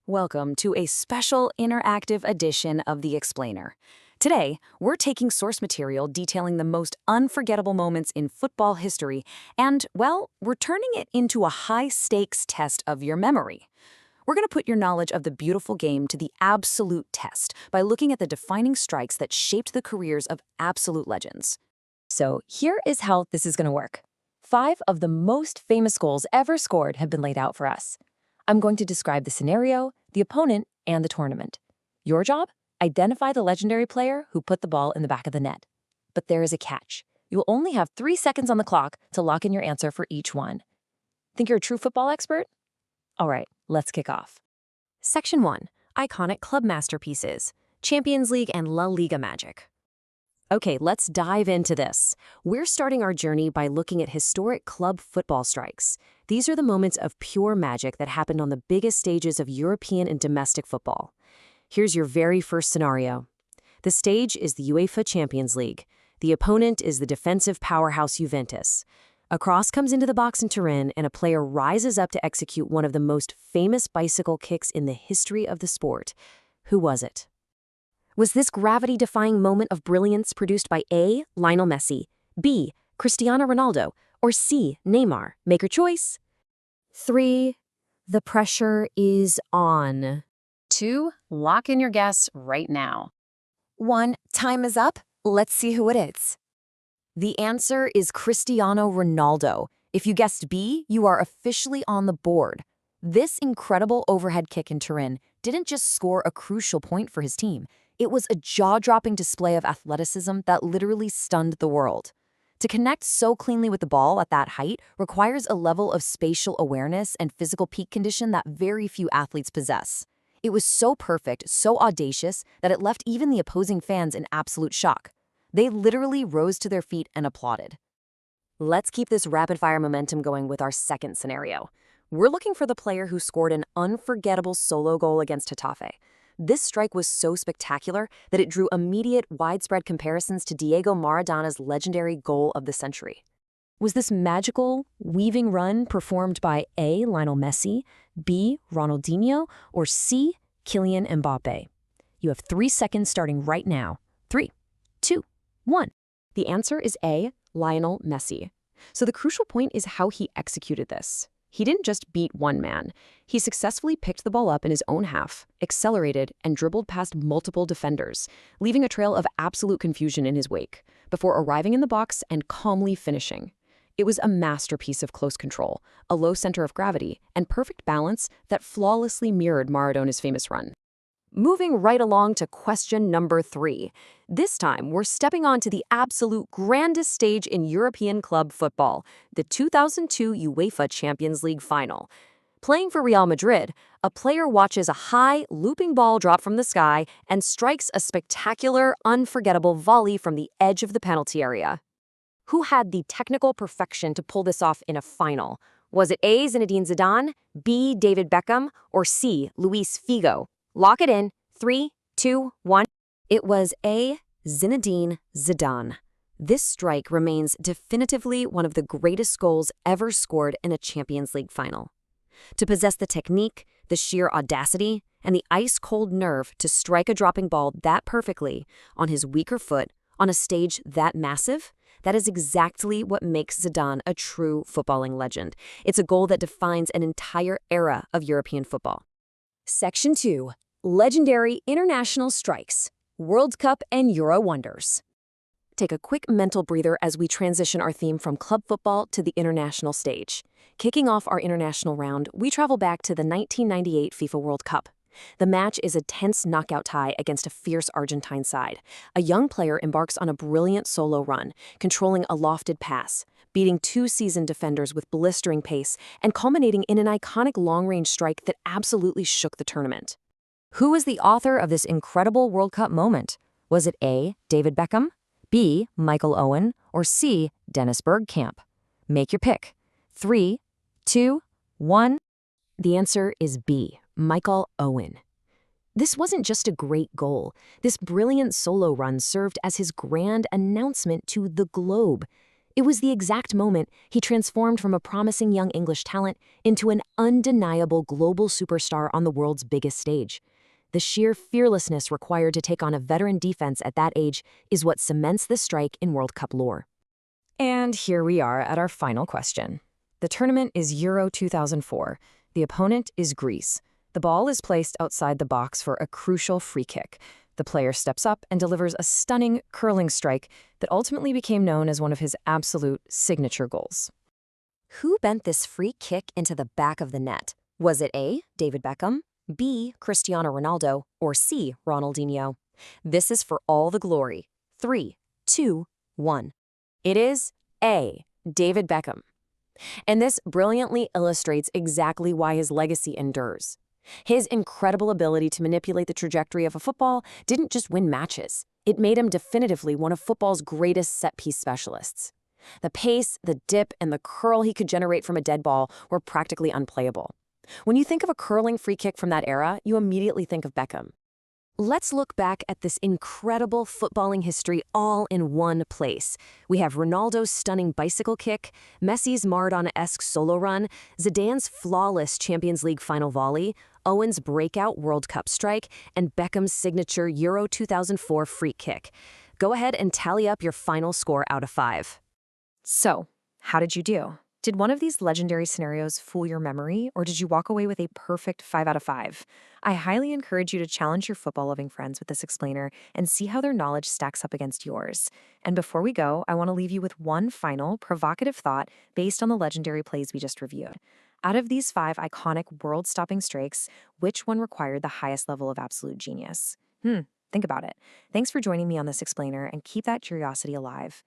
Welcome to a special interactive edition of The Explainer. Today, we're taking source material detailing the most unforgettable moments in football history and, well, we're turning it into a high-stakes test of your memory. We're going to put your knowledge of the beautiful game to the absolute test by looking at the defining strikes that shaped the careers of absolute legends. So here is how this is going to work. 5 of the most famous goals ever scored have been laid out for us. I'm going to describe the scenario, the opponent, and the tournament. Your job? Identify the legendary player who put the ball in the back of the net. But there is a catch. You'll only have 3 seconds on the clock to lock in your answer for each one. Think you're a true football expert? All right, let's kick off. Section 1. Iconic club masterpieces. Champions League and La Liga magic. Okay, let's dive into this. We're starting our journey by looking at historic club football strikes. These are the moments of pure magic that happened on the biggest stages of European and domestic football. Here's your very first scenario. The stage is the UEFA Champions League. The opponent is the defensive powerhouse Juventus. A cross comes into the box in Turin, and a player rises up to execute one of the most famous bicycle kicks in the history of the sport. Who was it? Was this gravity-defying moment of brilliance produced by A. Lionel Messi, B. Cristiano Ronaldo, or C. Neymar? Make your choice. 3. The pressure is on. 2. Lock in your guess right now. 1. Time is up. Let's see who it is. The answer is Cristiano Ronaldo. If you guessed B, you are officially on the board. This incredible overhead kick in Turin didn't just score a crucial point for his team. It was a jaw-dropping display of athleticism that literally stunned the world. To connect so cleanly with the ball at that height requires a level of spatial awareness and physical peak condition that very few athletes possess. It was so perfect, so audacious, that it left even the opposing fans in absolute shock. They literally rose to their feet and applauded. Let's keep this rapid-fire momentum going with our second scenario. We're looking for the player who scored an unforgettable solo goal against Getafe. This strike was so spectacular that it drew immediate, widespread comparisons to Diego Maradona's legendary goal of the century. Was this magical, weaving run performed by A. Lionel Messi, B. Ronaldinho, or C. Kylian Mbappe? You have 3 seconds starting right now. 3, 2, 1. The answer is A. Lionel Messi. So the crucial point is how he executed this. He didn't just beat one man. He successfully picked the ball up in his own half, accelerated, and dribbled past multiple defenders, leaving a trail of absolute confusion in his wake, before arriving in the box and calmly finishing. It was a masterpiece of close control, a low center of gravity, and perfect balance that flawlessly mirrored Maradona's famous run. Moving right along to question number 3. This time, we're stepping onto the absolute grandest stage in European club football, the 2002 UEFA Champions League final. Playing for Real Madrid, a player watches a high, looping ball drop from the sky and strikes a spectacular, unforgettable volley from the edge of the penalty area. Who had the technical perfection to pull this off in a final? Was it A. Zinedine Zidane, B. David Beckham, or C. Luis Figo? Lock it in. 3, 2, 1. It was A. Zinedine Zidane. This strike remains definitively one of the greatest goals ever scored in a Champions League final. To possess the technique, the sheer audacity, and the ice-cold nerve to strike a dropping ball that perfectly on his weaker foot on a stage that massive, that is exactly what makes Zidane a true footballing legend. It's a goal that defines an entire era of European football. Section 2. Legendary international strikes, World Cup and Euro wonders. Take a quick mental breather as we transition our theme from club football to the international stage. Kicking off our international round, we travel back to the 1998 FIFA World Cup. The match is a tense knockout tie against a fierce Argentine side. A young player embarks on a brilliant solo run, controlling a lofted pass, beating 2 seasoned defenders with blistering pace, and culminating in an iconic long-range strike that absolutely shook the tournament. Who is the author of this incredible World Cup moment? Was it A. David Beckham, B. Michael Owen, or C. Dennis Bergkamp? Make your pick. 3, 2, 1. The answer is B. Michael Owen. This wasn't just a great goal. This brilliant solo run served as his grand announcement to the globe. It was the exact moment he transformed from a promising young English talent into an undeniable global superstar on the world's biggest stage. The sheer fearlessness required to take on a veteran defense at that age is what cements this strike in World Cup lore. And here we are at our final question. The tournament is Euro 2004. The opponent is Greece. The ball is placed outside the box for a crucial free kick. The player steps up and delivers a stunning curling strike that ultimately became known as one of his absolute signature goals. Who bent this free kick into the back of the net? Was it A, David Beckham, B, Cristiano Ronaldo, or C, Ronaldinho? This is for all the glory. 3, 2, 1. It is A, David Beckham. And this brilliantly illustrates exactly why his legacy endures. His incredible ability to manipulate the trajectory of a football didn't just win matches. It made him definitively one of football's greatest set-piece specialists. The pace, the dip, and the curl he could generate from a dead ball were practically unplayable. When you think of a curling free kick from that era, you immediately think of Beckham. Let's look back at this incredible footballing history all in one place. We have Ronaldo's stunning bicycle kick, Messi's Maradona-esque solo run, Zidane's flawless Champions League final volley, Owen's breakout World Cup strike, and Beckham's signature Euro 2004 free kick. Go ahead and tally up your final score out of 5. So, how did you do? Did one of these legendary scenarios fool your memory, or did you walk away with a perfect 5 out of 5? I highly encourage you to challenge your football-loving friends with this explainer and see how their knowledge stacks up against yours. And before we go, I want to leave you with one final, provocative thought based on the legendary plays we just reviewed. Out of these 5 iconic world-stopping strikes, which one required the highest level of absolute genius? Think about it. Thanks for joining me on this explainer, and keep that curiosity alive.